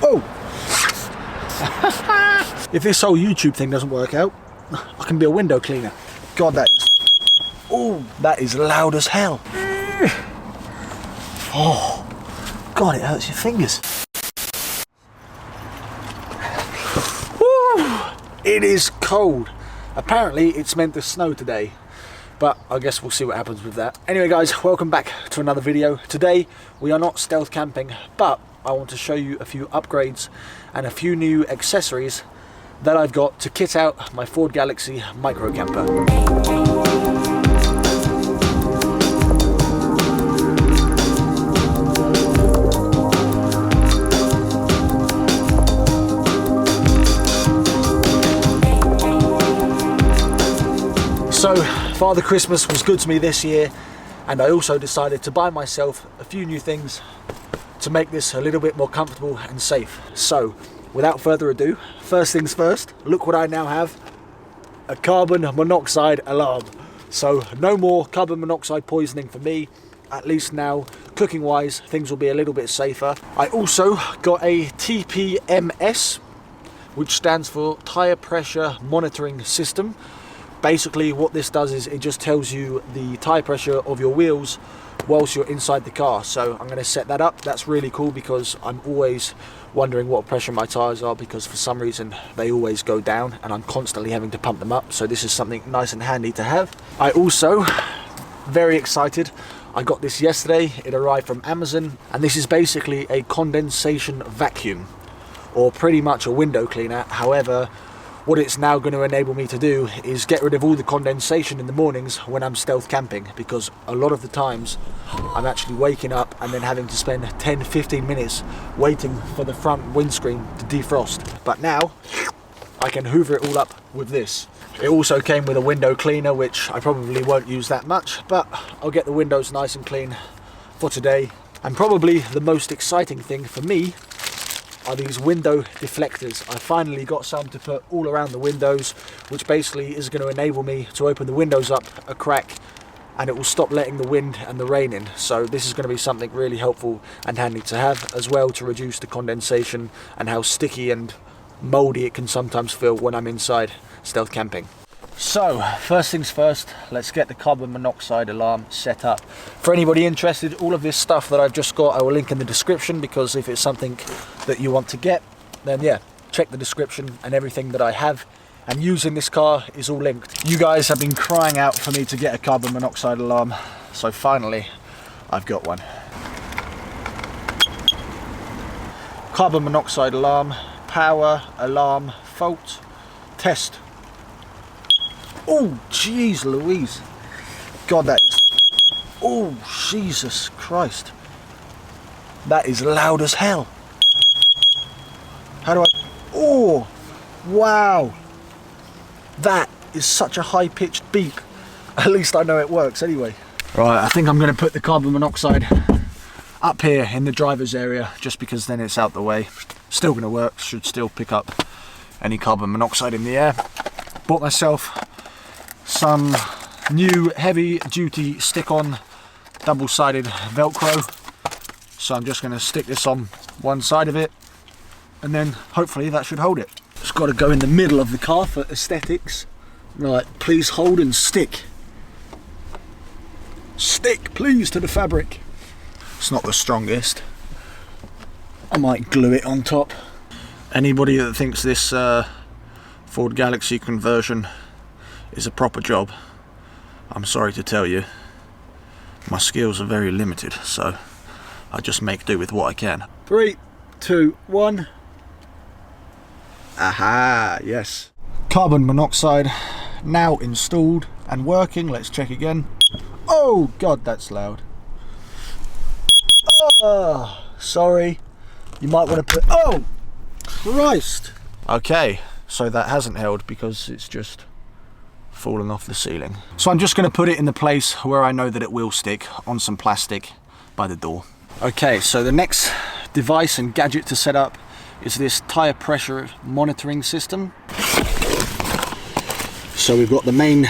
Oh! If this whole YouTube thing doesn't work out, I can be a window cleaner. God, that is... Oh, that is loud as hell. Oh, God, it hurts your fingers. Woo! It is cold. Apparently, it's meant to snow today, but I guess we'll see what happens with that. Anyway, guys, welcome back to another video. Today, we are not stealth camping, but I want to show you a few upgrades and a few new accessories that I've got to kit out my Ford Galaxy micro camper. So, Father Christmas was good to me this year, and I also decided to buy myself a few new things to make this a little bit more comfortable and safe. So, without further ado, first things first, look what I now have, a carbon monoxide alarm. So no more carbon monoxide poisoning for me, at least now, cooking wise, things will be a little bit safer. I also got a TPMS, which stands for Tire Pressure Monitoring System. Basically what this does is it just tells you the tire pressure of your wheels whilst you're inside the car. So I'm going to set that up. That's really cool because I'm always wondering what pressure my tires are, because for some reason they always go down and I'm constantly having to pump them up. So this is something nice and handy to have. I also, very excited, I got this yesterday. It arrived from Amazon, and this is basically a condensation vacuum, or pretty much a window cleaner. However, what it's now going to enable me to do is get rid of all the condensation in the mornings when I'm stealth camping, because a lot of the times I'm actually waking up and then having to spend 10-15 minutes waiting for the front windscreen to defrost. But now I can hoover it all up with this. It also came with a window cleaner, which I probably won't use that much, but I'll get the windows nice and clean for today. And probably the most exciting thing for me are these window deflectors. I finally got some to put all around the windows, which basically is going to enable me to open the windows up a crack, and it will stop letting the wind and the rain in. So this is going to be something really helpful and handy to have, as well, to reduce the condensation and how sticky and mouldy it can sometimes feel when I'm inside stealth camping. So, first things first, let's get the carbon monoxide alarm set up. For anybody interested, all of this stuff that I've just got I will link in the description, because if it's something that you want to get, then yeah, check the description, and everything that I have and use in this car is all linked. You guys have been crying out for me to get a carbon monoxide alarm, so finally I've got one. Carbon monoxide alarm, power, alarm, fault, test. Oh, jeez Louise. God, that is... Oh, Jesus Christ. That is loud as hell. How do I... Oh, wow. That is such a high-pitched beep. At least I know it works anyway. Right, I think I'm going to put the carbon monoxide up here in the driver's area, just because then it's out the way. Still going to work, should still pick up any carbon monoxide in the air. Bought myself some new heavy duty stick-on double-sided Velcro, so I'm just going to stick this on one side of it, and then hopefully that should hold it. It's got to go in the middle of the car for aesthetics. Right, please hold and stick. Stick please to the fabric. It's not the strongest. I might glue it on top. Anybody that thinks this Ford Galaxy conversion is a proper job, I'm sorry to tell you, my skills are very limited, so I just make do with what I can. 3, 2, 1. Aha, yes. Carbon monoxide now installed and working. Let's check again. Oh God, that's loud. Oh, sorry. You might want to put... Oh, Christ. Okay, so that hasn't held because it's just fallen off the ceiling. So I'm just going to put it in the place where I know that it will stick, on some plastic by the door. Okay, so the next device and gadget to set up is this tire pressure monitoring system. So we've got the main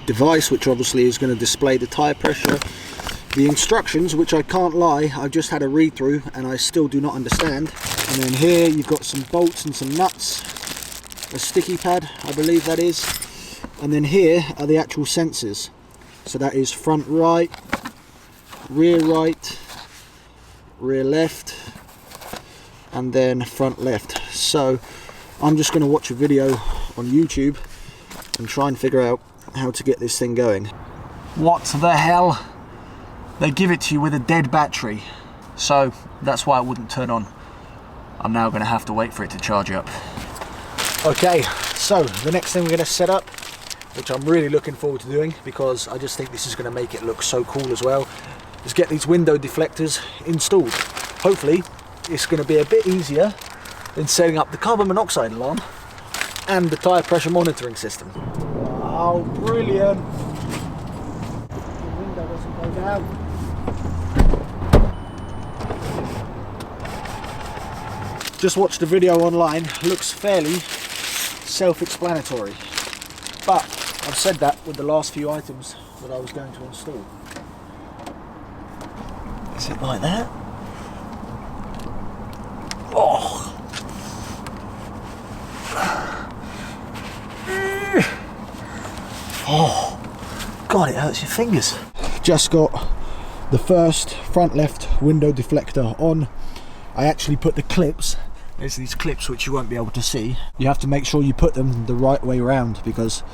device, which obviously is going to display the tire pressure. The instructions, which I can't lie, I've just had a read through and I still do not understand. And then here you've got some bolts and some nuts, a sticky pad, I believe that is. And then here are the actual sensors. So that is front right, rear left, and then front left. So I'm just going to watch a video on YouTube and try and figure out how to get this thing going. What the hell? They give it to you with a dead battery, so that's why it wouldn't turn on. I'm now going to have to wait for it to charge up. Okay, so the next thing we're going to set up, which I'm really looking forward to doing because I just think this is going to make it look so cool as well, is get these window deflectors installed. Hopefully it's going to be a bit easier than setting up the carbon monoxide alarm and the tyre pressure monitoring system. Oh, brilliant! The window doesn't go down. Just watched a video online, looks fairly self-explanatory, but I've said that with the last few items that I was going to install. Is it like that? Oh! Oh! God, it hurts your fingers. Just got the first front left window deflector on. I actually put the clips. There's these clips which you won't be able to see. You have to make sure you put them the right way around because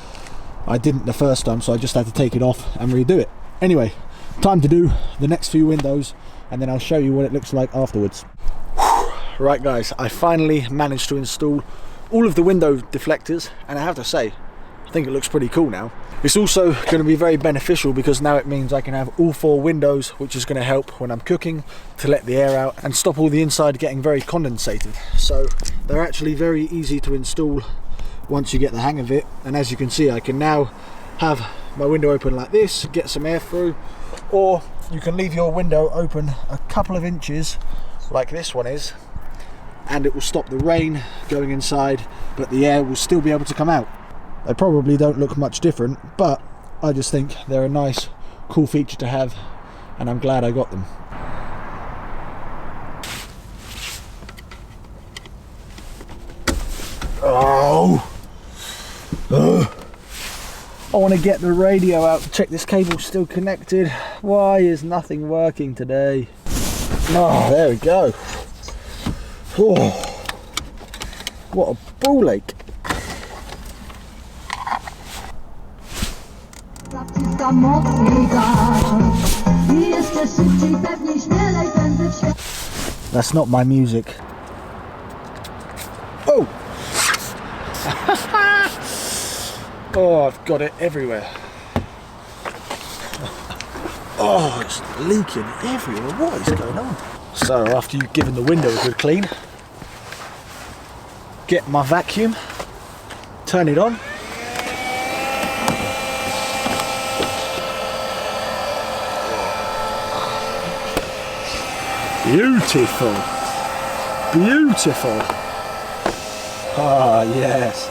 I didn't the first time, so I just had to take it off and redo it. Anyway, time to do the next few windows and then I'll show you what it looks like afterwards. Right guys, I finally managed to install all of the window deflectors and I have to say, I think it looks pretty cool now. It's also going to be very beneficial because now it means I can have all 4 windows, which is going to help when I'm cooking to let the air out and stop all the inside getting very condensated. So they're actually very easy to install once you get the hang of it. And as you can see, I can now have my window open like this, get some air through, or you can leave your window open a couple of inches like this one is, and it will stop the rain going inside, but the air will still be able to come out. They probably don't look much different, but I just think they're a nice, cool feature to have, and I'm glad I got them. Oh! I want to get the radio out to check this cable's still connected. Why is nothing working today? Oh, there we go. Oh, what a ball ache. That's not my music. Oh! Oh, I've got it everywhere. Oh, it's leaking everywhere. What is going on? So after you've given the window a good clean, get my vacuum, turn it on. Beautiful, beautiful. Ah, yes,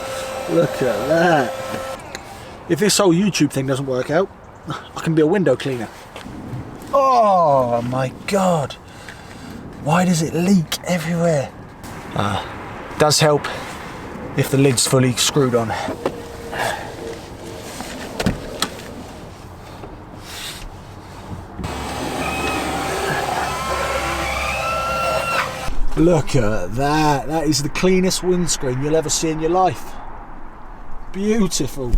look at that. If this whole YouTube thing doesn't work out, I can be a window cleaner. Oh my God, why does it leak everywhere? Does help if the lid's fully screwed on. Look at that, that is the cleanest windscreen you'll ever see in your life. Beautiful.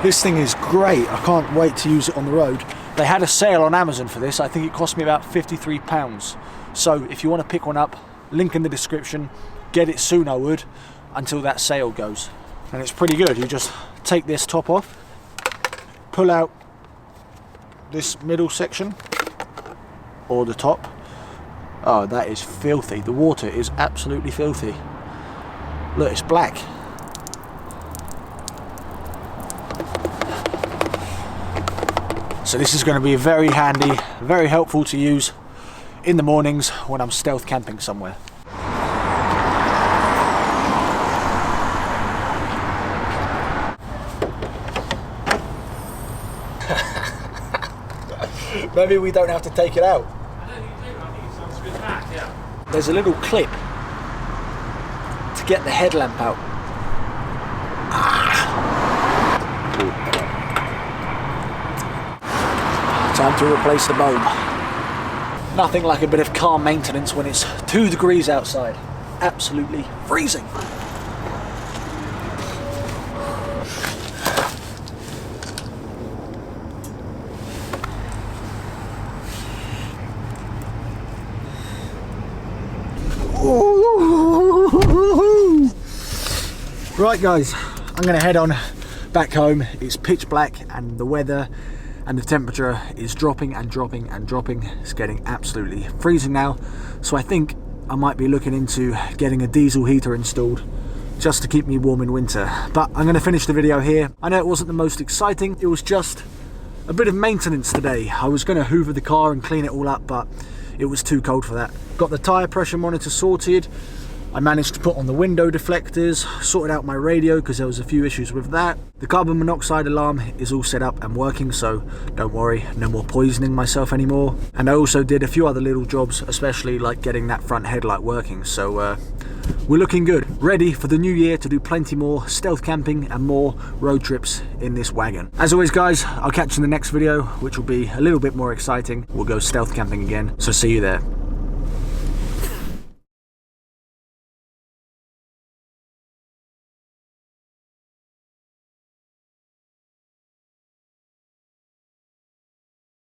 This thing is great, I can't wait to use it on the road. They had a sale on Amazon for this, I think it cost me about £53. So if you want to pick one up, link in the description, get it soon I would, until that sale goes. And it's pretty good, you just take this top off, pull out this middle section, or the top. Oh, that is filthy. The water is absolutely filthy. Look, it's black. So this is going to be very handy, very helpful to use in the mornings when I'm stealth camping somewhere. Maybe we don't have to take it out. I don't think you do, I think it's on screen back, yeah. There's a little clip to get the headlamp out. Time to replace the bulb. Nothing like a bit of car maintenance when it's 2 degrees outside. Absolutely freezing. Right guys, I'm gonna head on back home. It's pitch black and the weather and the temperature is dropping and dropping and dropping. It's getting absolutely freezing now. So I think I might be looking into getting a diesel heater installed just to keep me warm in winter. But I'm gonna finish the video here. I know it wasn't the most exciting. It was just a bit of maintenance today. I was gonna hoover the car and clean it all up, but it was too cold for that. Got the tire pressure monitor sorted. I managed to put on the window deflectors, sorted out my radio because there was a few issues with that. The carbon monoxide alarm is all set up and working, so don't worry, no more poisoning myself anymore. And I also did a few other little jobs, especially like getting that front headlight working, so we're looking good. Ready for the new year to do plenty more stealth camping and more road trips in this wagon. As always guys, I'll catch you in the next video, which will be a little bit more exciting. We'll go stealth camping again, so see you there.